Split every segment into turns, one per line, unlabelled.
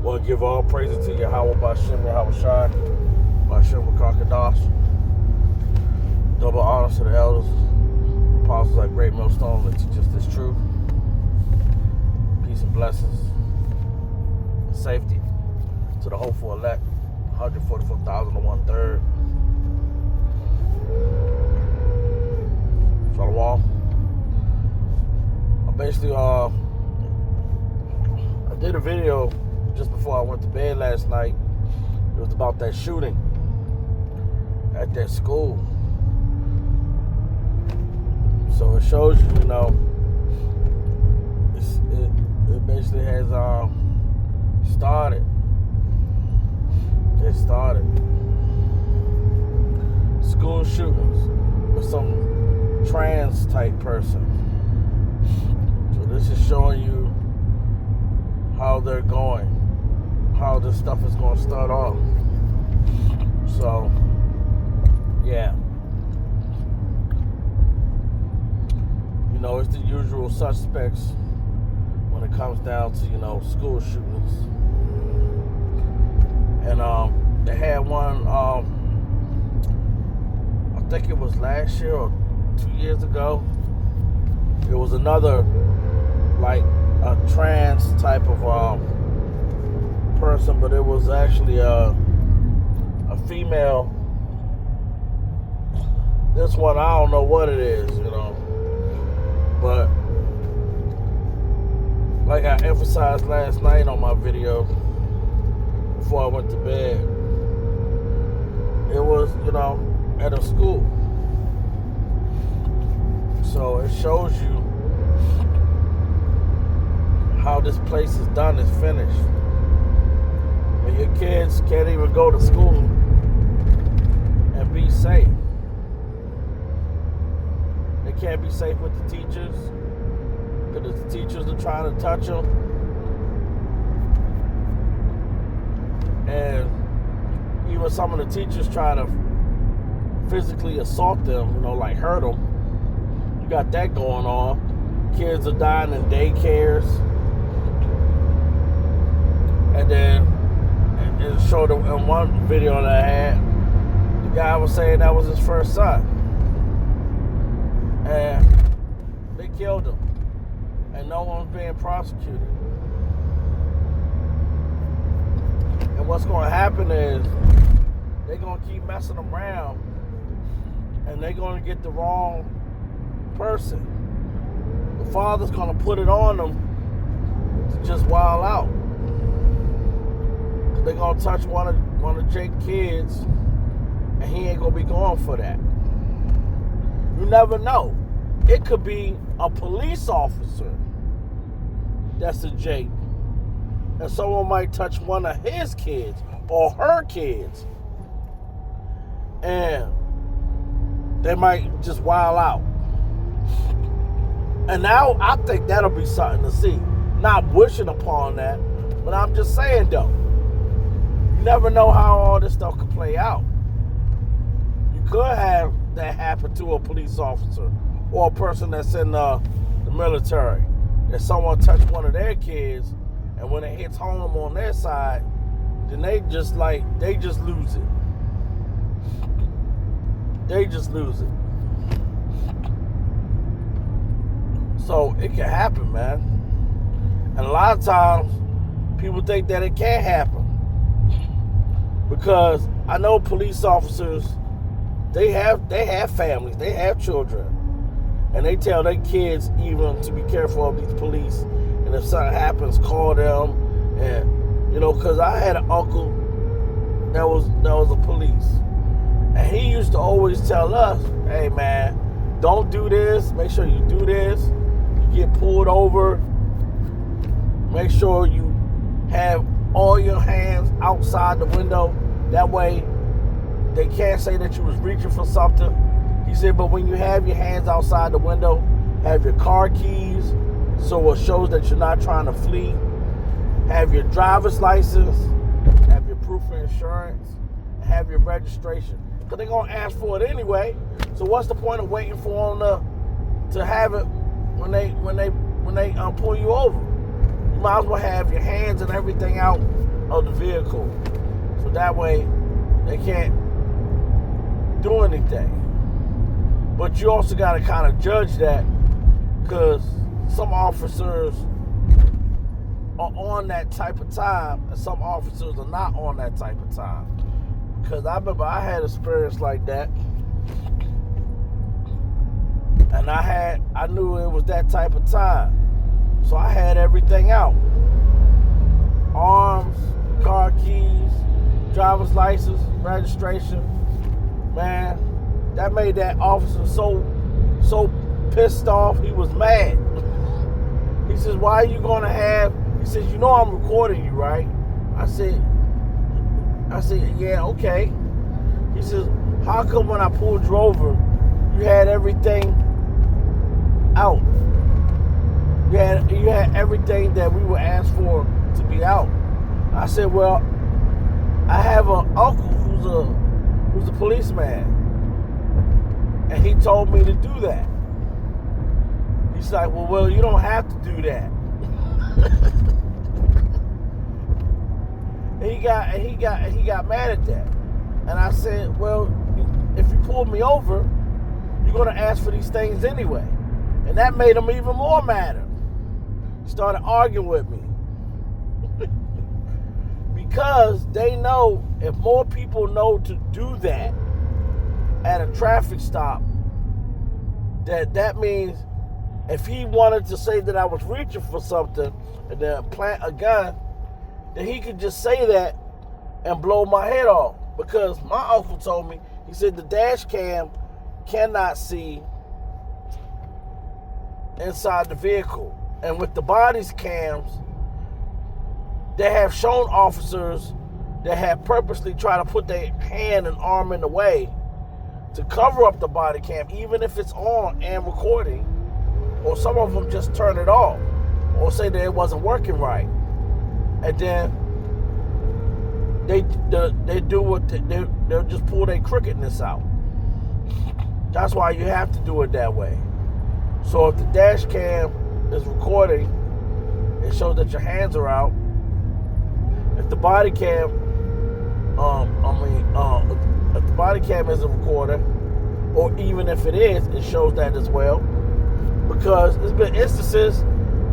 Want to give all praises to Yahweh Bashem, Yahweh Shai, Bashem Wakakadash. Double honors to the elders, apostles at Great Millstone that teach us this truth. Peace and blessings, and safety to the hopeful elect, 144,000 and 1/3. Shalom. Basically, I did a video just before I went to bed last night. It was about that shooting at that school. So it shows you, it basically has started. It started school shootings with some trans type person. So this is showing you how they're going, how this stuff is going to start off. So, yeah. It's the usual suspects when it comes down to, school shootings. And they had one, I think it was last year or 2 years ago. It was another, like, a trans type of person, but it was actually a female. This one, I don't know what it is, but like I emphasized last night on my video before I went to bed, it was, at a school. So it shows you how this place is done, is finished. When your kids can't even go to school and be safe. They can't be safe with the teachers because the teachers are trying to touch them. And even some of the teachers try to physically assault them, like hurt them. You got that going on. Kids are dying in daycares. And then it showed in one video that I had, the guy was saying that was his first son. And they killed him. And no one's being prosecuted. And what's going to happen is they're going to keep messing around. And they're going to get the wrong person. The father's going to put it on them to just wild out. They're going to touch one of Jake's kids, and he ain't going to be going for that. You never know. It could be a police officer that's a Jake, and someone might touch one of his kids or her kids, and they might just wild out. And now I think that'll be something to see. Not wishing upon that, but I'm just saying though. You never know how all this stuff could play out. You could have that happen to a police officer or a person that's in the military. That someone touched one of their kids, and when it hits home on their side, then they just lose it. They just lose it. So it can happen, man. And a lot of times, people think that it can't happen. Because I know police officers, they have families, they have children. And they tell their kids even to be careful of these police. And if something happens, call them. And, because I had an uncle that was a police. And he used to always tell us, hey man, don't do this, make sure you do this. You get pulled over, make sure you have all your hands outside the window. That way, they can't say that you was reaching for something. He said, but when you have your hands outside the window, have your car keys, so it shows that you're not trying to flee. Have your driver's license, have your proof of insurance, and have your registration. Because they're going to ask for it anyway. So what's the point of waiting for them to have it when they pull you over? You might as well have your hands and everything out of the vehicle. So that way they can't do anything. But you also got to kind of judge that, because some officers are on that type of time and some officers are not on that type of time. Because I remember I had experience like that, and I knew it was that type of time. So I had everything out. Arms, car keys, driver's license, registration. Man, that made that officer so pissed off. He was mad. He says, why are you going to have... He says, you know I'm recording you, right? I said, yeah, okay. He says, how come when I pulled you over, you had everything out? You had everything that we were asked for to be out. I said, well, I have an uncle who's a policeman, and he told me to do that. He's like, well, you don't have to do that. And he got mad at that. And I said, well, if you pull me over, you're gonna ask for these things anyway. And that made him even more madder. Started arguing with me. Because they know if more people know to do that at a traffic stop, that means if he wanted to say that I was reaching for something and then plant a gun, then he could just say that and blow my head off. Because my uncle told me, he said the dash cam cannot see inside the vehicle. And with the body's cams, they have shown officers that have purposely tried to put their hand and arm in the way to cover up the body cam, even if it's on and recording. Or some of them just turn it off or say that it wasn't working right. And then they do what they'll just pull their crookedness out. That's why you have to do it that way. So if the dash cam is recording, it shows that your hands are out. If the body cam, if the body cam isn't recording, or even if it is, it shows that as well. Because there's been instances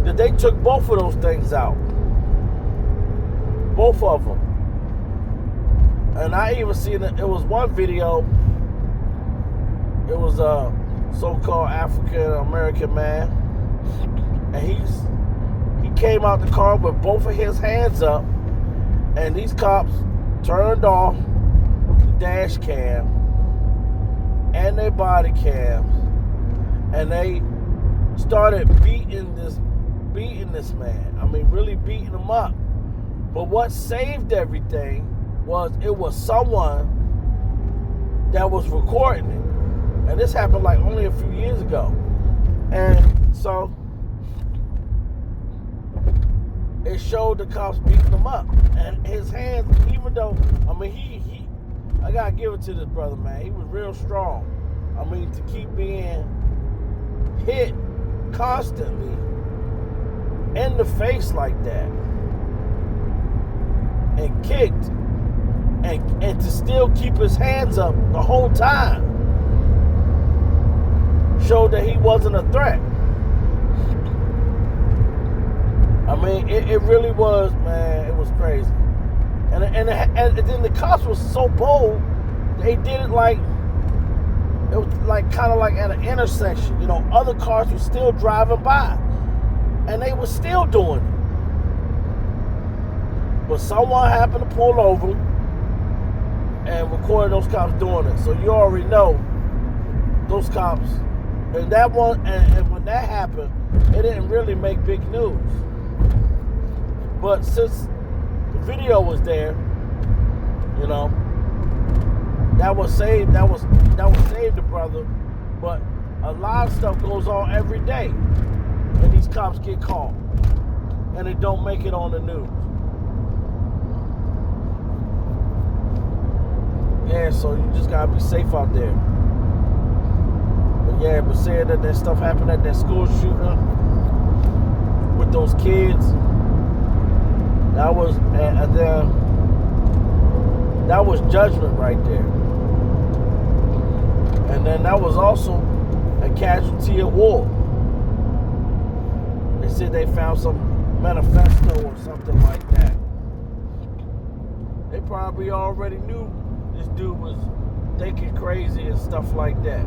that they took both of those things out. Both of them. And I even seen it was one video. It was a so-called African American man. And he came out the car with both of his hands up. And these cops turned off the dash cam and their body cams. And they started beating this man. I mean, really beating him up. But what saved everything was it was someone that was recording it. And this happened like only a few years ago. And so it showed the cops beating him up. And his hands, even though, I mean, I gotta give it to this brother, man. He was real strong. I mean, to keep being hit constantly in the face like that and kicked and to still keep his hands up the whole time showed that he wasn't a threat. I mean, it really was, man. It was crazy. And then the cops was so bold, they did it like, it was like kind of like at an intersection. You know, other cars were still driving by. And they were still doing it. But someone happened to pull over and recorded those cops doing it. So you already know those cops. And that one, and when that happened, it didn't really make big news. But since the video was there, you know, that was saved the brother. But a lot of stuff goes on every day, and these cops get caught, and they don't make it on the news. Yeah, so you just gotta be safe out there. But yeah, but saying that stuff happened at that school shooting with those kids, That was, and then that was judgment right there. And then that was also a casualty of war. They said they found some manifesto or something like that. They probably already knew this dude was thinking crazy and stuff like that.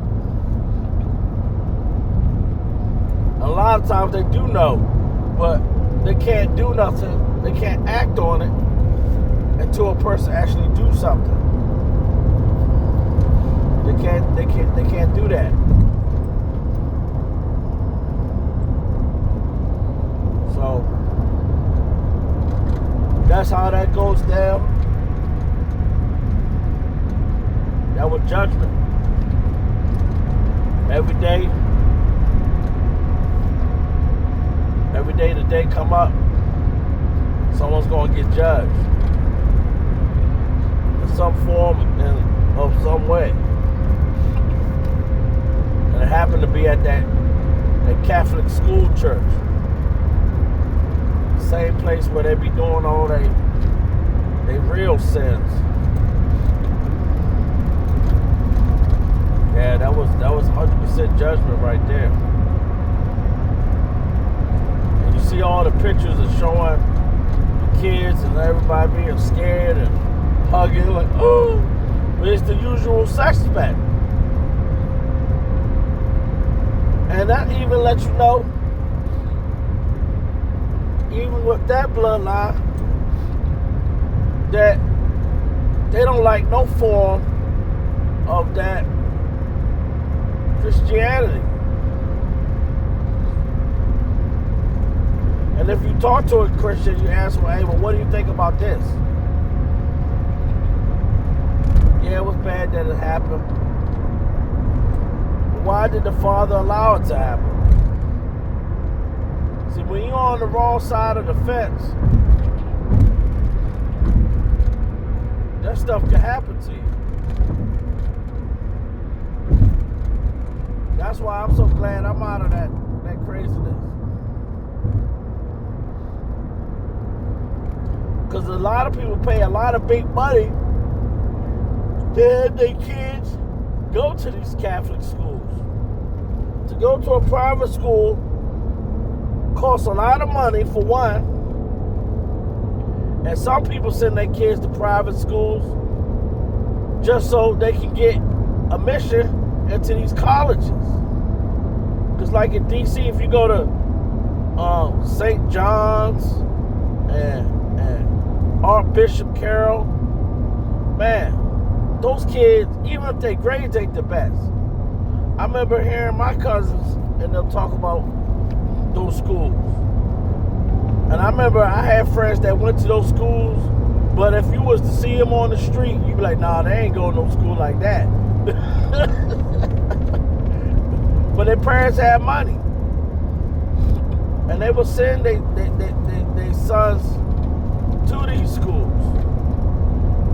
A lot of times they do know, but they can't do nothing. They can't act on it until a person actually do something. They can't do that. So that's how that goes down. That was judgment. Every day the day come up, someone's gonna get judged in some form of some way. And it happened to be at that Catholic school church. Same place where they be doing all they real sins. Yeah, that was 100% judgment right there. And you see all the pictures of showing the kids and everybody being scared and hugging like, oh, but it's the usual suspect. And that even lets you know, even with that bloodline, that they don't like no form of that Christianity. And if you talk to a Christian, you ask them, hey, well, what do you think about this? Yeah, it was bad that it happened. But why did the Father allow it to happen? See, when you're on the wrong side of the fence, that stuff can happen to you. That's why I'm so glad I'm out of that craziness. Because a lot of people pay a lot of big money to have their kids go to these Catholic schools. To go to a private school costs a lot of money, for one. And some people send their kids to private schools just so they can get admission into these colleges. Because like in D.C., if you go to St. John's and Archbishop Carroll, man, those kids, even if their grades ain't the best. I remember hearing my cousins and they'll talk about those schools. And I remember I had friends that went to those schools, but if you was to see them on the street, you'd be like, nah, they ain't going to no school like that. But their parents had money. And they would send their sons to these schools,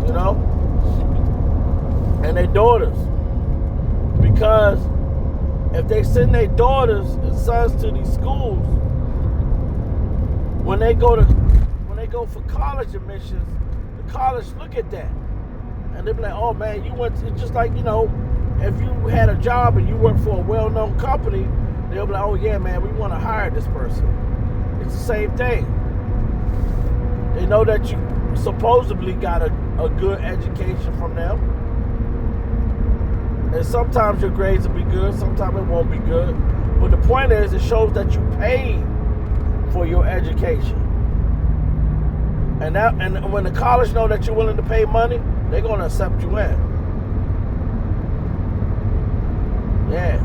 you know, and their daughters. Because if they send their daughters and sons to these schools, when they go for college admissions, the college look at that. And they be like, oh man, you went to, just like, you know, if you had a job and you worked for a well-known company, they'll be like, oh yeah, man, we want to hire this person. It's the same thing. They know that you supposedly got a good education from them. And sometimes your grades will be good, sometimes it won't be good. But the point is, it shows that you paid for your education. And when the college know that you're willing to pay money, they're going to accept you in. Yeah.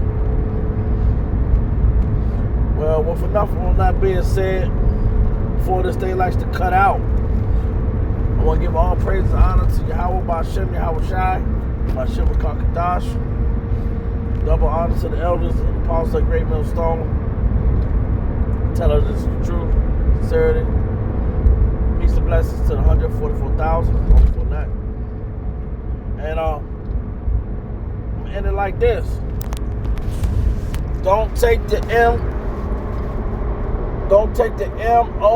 Well, with enough on that being said, before this thing likes to cut out, I want to give all praise and honor to Yahweh Ba'Shem, Yahweh Shai, Ba'Shem Kakadash. Double honor to the elders and the apostles of Great Millstone. Tell us this is the truth, sincerity. Peace and blessings to the 144,000. Wonderful night. And I'm end it like this. Don't take the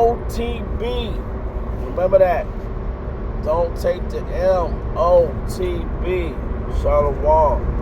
MOTB Remember that. Don't take the MOTB. Shalom.